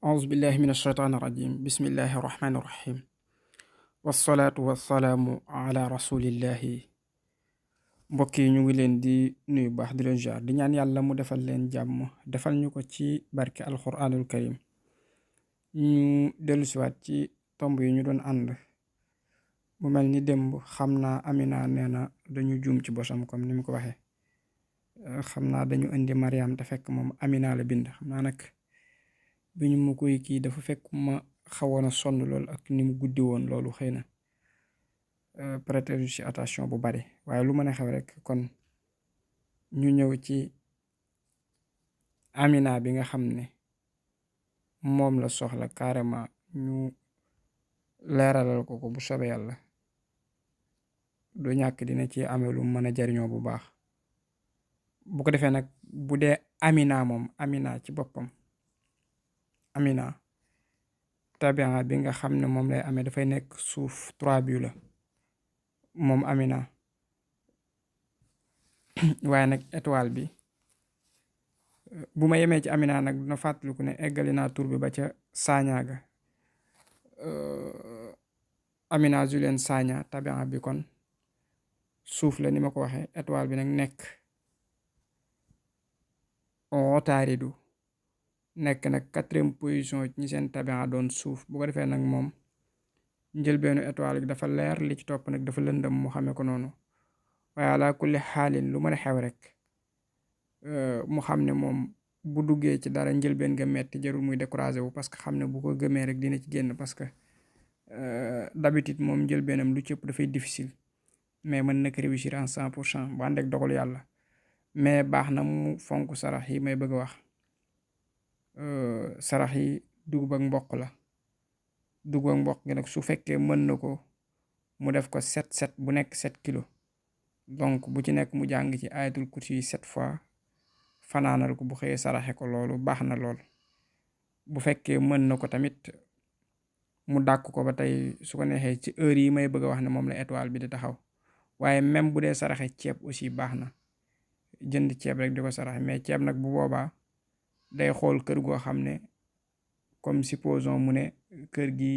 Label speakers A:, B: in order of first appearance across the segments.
A: auzu billahi min ashaytaani rajim bismillahi rahmaani rahim wassalaatu wassalaamu ala rasulillahi. mbokk yi ñu ngi leen di nuyu baax di leen jaar di ñaan yàlla mu defal leen jàmm defal ñu ko ci barke alquranul karim. ñu dellusiwaat ci tomb yi ñu doon ànd mu mel ni démb xam naa Amina nee na dañu juum ci bosam comme ni mu ko waxee. xam naa dañu indi Mariam te fekk moom Amina la bind. xam naa nag bi ñu ma koy kii dafa fekk ma xawoon a sonn lool ak ni mu guddi woon loolu xëy na prêter ci attention bu bari waaye lu mën a xew rek kon ñu ñëw ci Amina bi nga xam ne moom la soxla carrément ñu leeralal ko bu soobee yàlla du ñàkk dina ci amee lu mën a jariñoo bu baax. bu ko defee nag bu dee Amina moom Amina ci boppam Amina tabian bi nga xam ne moom lay amee dafay nekk suuf 3 bu la moom Amina waaye nag étoile bi bu ma yemee ci Amina nag dina fàttaliku ne eggali naa tur bi ba ca Sañaaga Amina Julen Saña tabian bi kon suuf la ni ma ko waxee étoile bi nag nekk Otaaridu nekk nag 4e position ñi seen tabian doon suuf. bu ko defee nag moom njëlbeenu étoile bi dafa leer li ci topp nag dafa lëndëm mu xamee ko noonu waaye ala kulli xaalin lu mën a xew rek mu xam ne moom bu duggee ci dara njëlbeen nga metti jarul muy découragé wu parce que xam ne bu ko gëmee rek dina ci génn parce que d'habitude moom njëlbeenam lu cëpp dafay difficile mais mën na ko réussir en 100% bu ànd ak dogal yàlla. mais baax na mu fonk sarax yi may bëgg a wax. sarax yi dugub ak mboq la. dugub ak mboq gi nag su fekkee mën na ko mu def ko 7 bu nekk 7 kilos donc bu ci nekk mu jàng ci ayatul kursi yi 7 fois fanaanal ko bu xëyee saraxe ko loolu baax na lool. bu fekkee mën na ko tamit mu dàkk ko ba tey su ko neexee ci heure yi may bëgg a wax ne moom la étoile bi di taxaw waaye même bu dee saraxe ceeb aussi baax na jënd ceeb rek di ko saraxe mais ceeb nag bu boobaa day xool kër goo xam ne comme supposons mu ne kër gi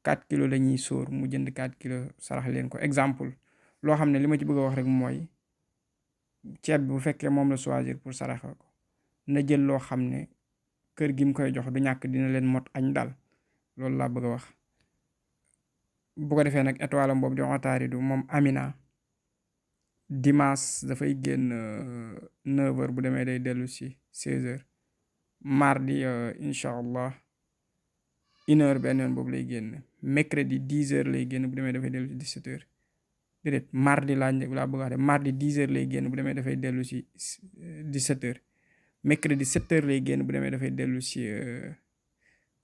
A: 4 kilos la ñuy sóor mu jënd 4 kilos sarax leen ko exemple. loo xam ne li ma ci bëgg a wax rek mooy ceeb bi bu fekkee moom la choisir pour saraxe ko na jël loo xam ne kër gi mu koy jox du ñàkk dina leen mot añ daal loolu laa bëgg a wax. bu ko defee nag étoile am boobu di Otaaridu moom Amina dimanche dafay génn 9h bu demee day dellu si 16h mardi incha allah 1h benn yoon boobu lay génn mercredi 10h lay génn bu demee dafay dellu si 17h déedéet mardi laa bëgg a wax de mardi 10h lay génn bu demee dafay dellu si 17h mercredi 7h lay génn bu demee dafay dellu si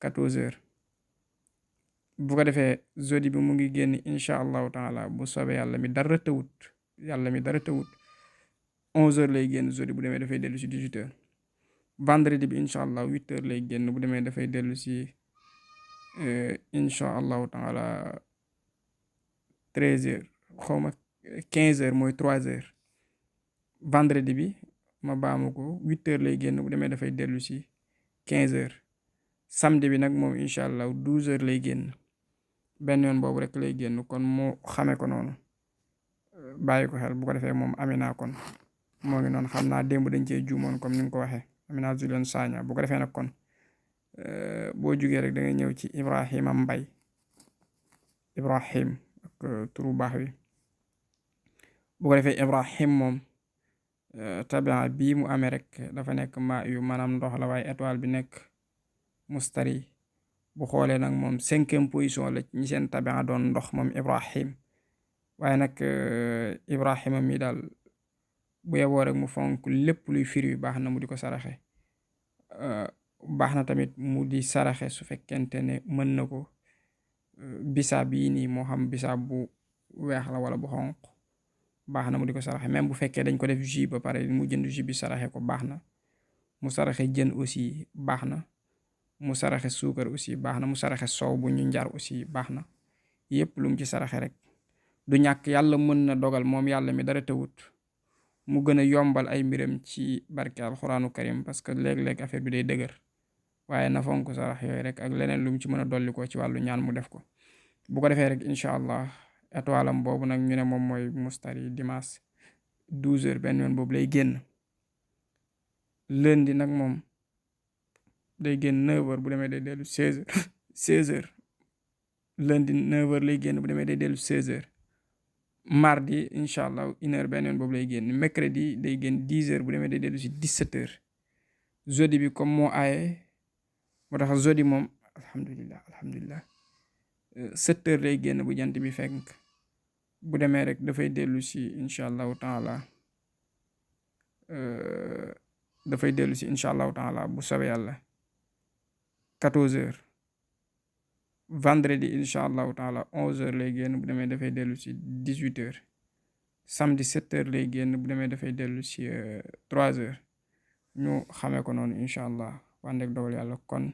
A: 14h. bu ko defee jeudi bi mu ngi génn incha allahu taala bu soobee yàlla mi dara tawut 11h lay génn jeudi bu demee dafay dellu si 18h. vendredi bi incha allah 8h lay génn bu demee dafay dellu si incha allahu taala 13h xaw ma 15h mooy 3h. vendredi bi ma baamu ko 8h lay génn bu demee dafay dellu si 15h. samedi bi nag moom incha allah 12h lay génn benn yoon boobu rek lay génn kon mu xamee ko noonu bàyyi ko xel bu ko defee moom Amina kon moo ngi noonu xam naa démb dañ cee juumoon comme ni nga ko waxee Amina Julen Saña. bu ko defee nag kon boo jugee rek da nga ñëw ci Ibrahima Mbay Ibrahim ak turu baax wi. bu ko defee Ibrahim moom tabian bii mu amee rek dafa nekk maa yu maanaam ndox la waaye étoile bi nekk mustari. bu xoolee nag moom 5e position la ñi seen tabian doon ndox moom Ibrahim waaye nag Ibrahima mi daal bu yeboo rek mu fonk lépp luy firi baax na mu di ko saraxe. baax na tamit mu di saraxe su fekkente ne mën na ko bisaab yi nii moo xam bisaab bu weex la wala bu xonq baax na mu di ko saraxe même bu fekkee dañ ko def jus ba pare mu jënd jus bi saraxe ko baax na. mu saraxe jën aussi baax na. mu saraxe suukar aussi baax na. mu saraxe soow bu ñu njar aussi baax na. yépp lu mu ci saraxe rek du ñàkk yàlla mën na dogal moom yàlla mi dara tawut mu gën a yombal ay mbiram ci barke alxuraanu karim parce que léeg-léeg affaire bi day dëgër waaye na fonk sarax yooyu rek ak leneen lu mu ci mën a dolli ko ci wàllu ñaan mu def ko. bu ko defee rek incha allah étoile am boobu nag ñu ne moom mooy mustari dimanche 12h benn yoon boobu lay génn. lundi nag moom day génn 9h bu demee day dellu 16h 16h lundi 9h lay génn bu demee day dellu 16h. mardi incha allah 1h benn yoon boobu lay génn. mercredi day génn 10h bu demee day dellu si 17h. jeudi bi comme moo aaye moo tax jeudi moom alhamdulilah 7h lay génn bu jant bi fenk bu demee rek dafay dellu si incha allahu taala bu soobee yàlla 14h. vendredi incha allahu taala 11h lay génn bu demee dafay dellu si 18h. samedi 7h lay génn bu demee dafay dellu si 3h. ñu xamee ko noonu incha allah wàndeek dogal yàlla kon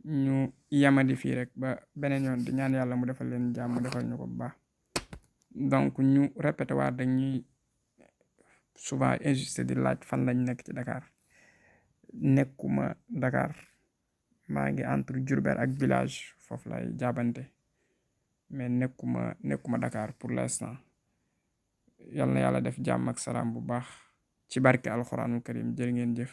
A: ñu yamadi fii rek ba beneen yoon di ñaan yàlla mu defal leen jàmm mu defal ñu ko bu baax. donc ñu répété waat dañuy souvent insisté di laaj fan lañ nekk ci Dakar. nekkuma Dakar maa ngi entre Diourbel ak village foofu lay jaabante mais nekkuma Dakar pour l'instant. yal na yàlla def jàmm ak salaam bu baax ci barke alxuraanul karim jërë ngeen jëf.